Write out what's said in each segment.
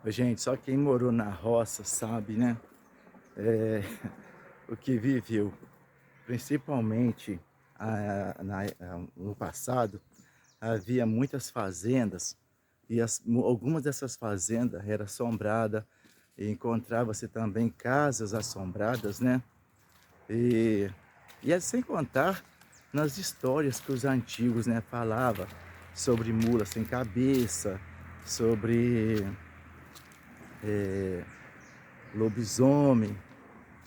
Ô, gente, só quem morou na roça sabe, né, eh, o que viveu. Principalmente, no passado, havia muitas fazendas e algumas dessas fazendas era assombrada e encontrava-se também casas assombradas, né. E é sem contar nas histórias que os antigos, né, falava sobre mula sem cabeça, sobre, lobisomem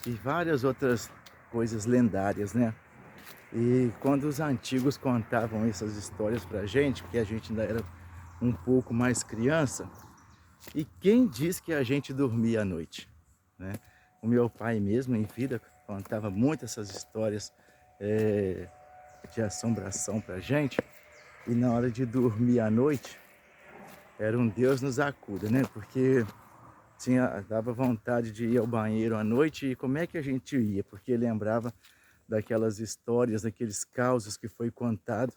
e várias outras coisas lendárias, né. E quando os antigos contavam essas histórias pra gente, porque a gente ainda era um pouco mais criança, e quem diz que a gente dormia à noite, né. O meu pai mesmo em vida contava muito essas histórias, eh, de assombração pra gente, e na hora de dormir à noite, era um Deus nos acuda, né, porque dava vontade de ir ao banheiro à noite e como é que a gente ia? Porque lembrava daquelas histórias, daqueles causos que foi contado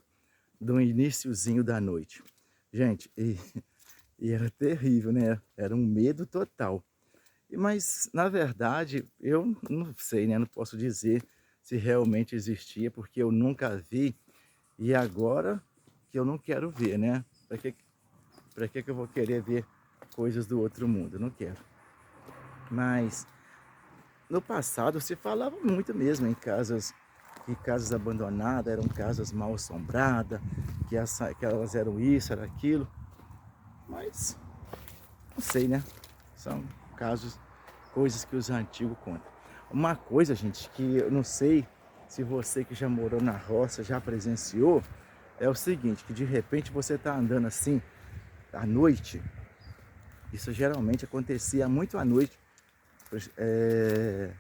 do iniciozinho da noite. Gente, e era terrível, né? Era um medo total. Mas, na verdade, eu não sei, né? Não posso dizer se realmente existia, porque eu nunca vi e agora que eu não quero ver, né? Pra que que eu vou querer ver coisas do outro mundo? Eu não quero. Mas no passado se falava muito mesmo em casas, que casas abandonadas eram casas mal assombradas, que elas eram isso, era aquilo, mas não sei, né? São casos, coisas que os antigos contam. Uma coisa, gente, que eu não sei se você que já morou na roça já presenciou, é o seguinte, que de repente você tá andando assim à noite, isso geralmente acontecia muito à noite, eh,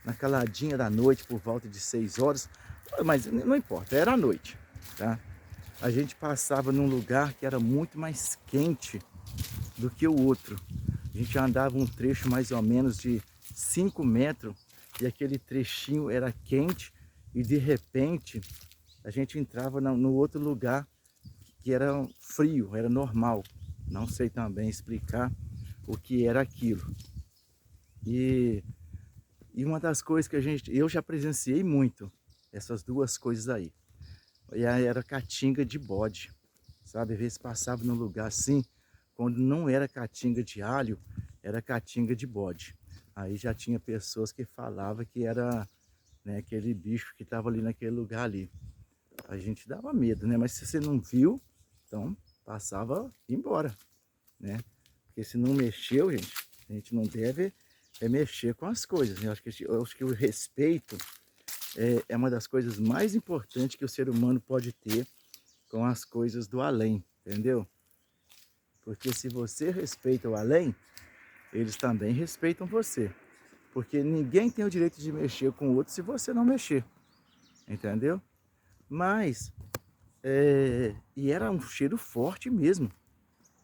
na caladinha da noite, por volta de 6 horas, mas não importa, era à noite, tá? A gente passava num lugar que era muito mais quente do que o outro. A gente andava um trecho mais ou menos de 5 metros e aquele trechinho era quente e de repente a gente entrava no outro lugar que era frio, era normal. Não sei também explicar o que era aquilo. E uma das coisas que eu já presenciei muito, essas duas coisas aí. E aí era caatinga de bode, sabe? Às vezes passava num lugar assim, quando não era caatinga de alho, era caatinga de bode. Aí já tinha pessoas que falavam que era, né, aquele bicho que estava ali naquele lugar ali. A gente dava medo, né? Mas se você não viu, então passava e embora, né? Porque se não mexeu, gente, a gente não deve mexer com as coisas, né? Eu acho que o respeito é uma das coisas mais importantes que o ser humano pode ter com as coisas do além, entendeu? Porque se você respeita o além, eles também respeitam você. Porque ninguém tem o direito de mexer com o outro se você não mexer, entendeu? Mas, e era um cheiro forte mesmo,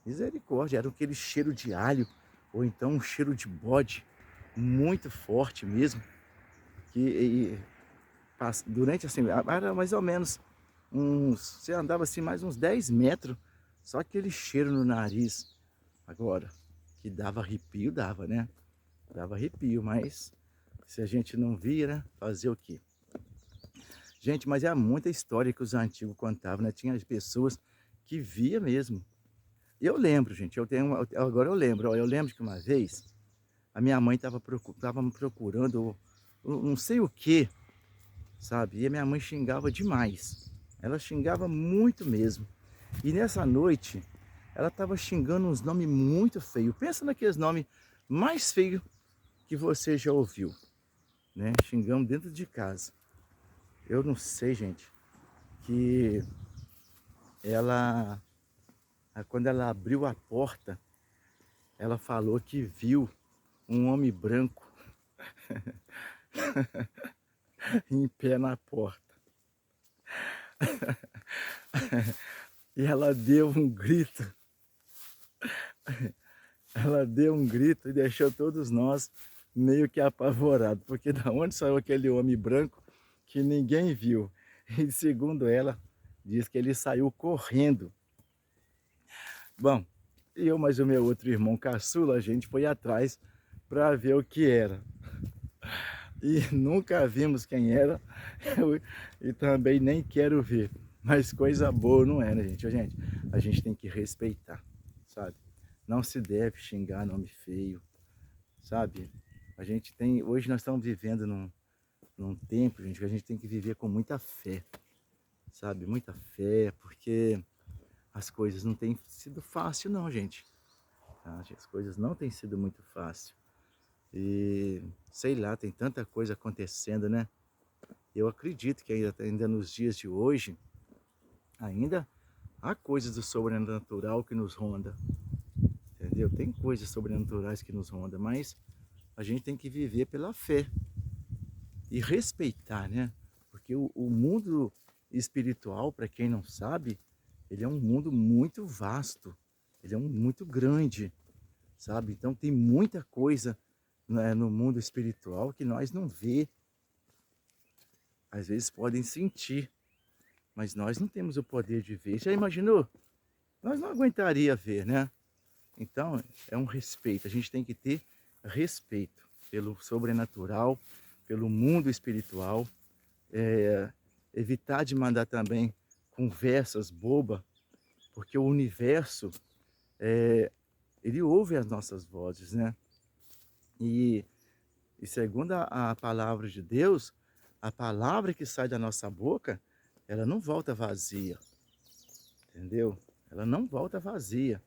misericórdia, era aquele cheiro de alho, ou então um cheiro de bode, muito forte mesmo, que durante assim, era mais ou menos você andava assim mais uns 10 metros, só aquele cheiro no nariz. Agora, que dava arrepio, dava, né? Dava arrepio, mas se a gente não via, né? Fazer o quê? Gente, mas é muita história que os antigos contavam, né? Tinha as pessoas que via mesmo. Eu lembro, gente, agora eu lembro, ó, eu lembro que uma vez a minha mãe estava me procurando, não sei o que, sabe? E a minha mãe xingava demais. Ela xingava muito mesmo. E nessa noite, ela estava xingando uns nomes muito feios. Pensa naqueles nomes mais feios que você já ouviu, né? Xingando dentro de casa. Eu não sei, gente, que ela, quando ela abriu a porta, ela falou que viu um homem branco em pé na porta. E ela deu um grito, ela deu um grito e deixou todos nós meio que apavorados, porque da onde saiu aquele homem branco que ninguém viu? E segundo ela, diz que ele saiu correndo. Bom, E eu mais o meu outro irmão caçula, a gente foi atrás para ver o que era. E nunca vimos quem era, e também nem quero ver. Mas coisa boa não é, né, gente? Ô, gente, a gente tem que respeitar, sabe? Não se deve xingar nome feio, sabe? A gente tem, hoje nós estamos vivendo num tempo, gente, que a gente tem que viver com muita fé, sabe? Muita fé, porque as coisas não têm sido fácil não, gente. Tá? As coisas não têm sido muito fácil. E sei lá, tem tanta coisa acontecendo, né? Eu acredito que ainda nos dias de hoje, ainda há coisas do sobrenatural que nos ronda, entendeu? Tem coisas sobrenaturais que nos ronda, mas a gente tem que viver pela fé e respeitar, né? Porque o mundo espiritual, para quem não sabe, ele é um mundo muito vasto, ele é muito grande, sabe? Então tem muita coisa, né, no mundo espiritual que nós não vê, às vezes podem sentir, mas nós não temos o poder de ver. Já imaginou? Nós não aguentaria ver, né? Então é um respeito, a gente tem que ter respeito pelo sobrenatural, pelo mundo espiritual, evitar de mandar também conversas bobas, porque o universo, ele ouve as nossas vozes, né? E segundo a palavra de Deus, a palavra que sai da nossa boca, ela não volta vazia, entendeu? Ela não volta vazia.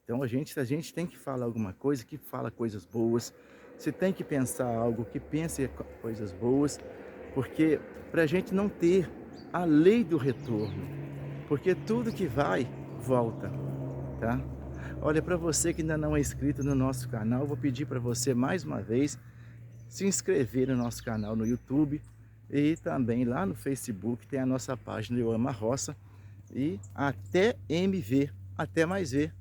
Então se a gente tem que falar alguma coisa, que fala coisas boas. Se tem que pensar algo, que pense coisas boas. Porque para a gente não ter a lei do retorno. Porque tudo que vai, volta, tá? Olha, para você que ainda não é inscrito no nosso canal, eu vou pedir para você mais uma vez se inscrever no nosso canal no YouTube e também lá no Facebook tem a nossa página Eu Amo a Roça. E até MV, até mais ver.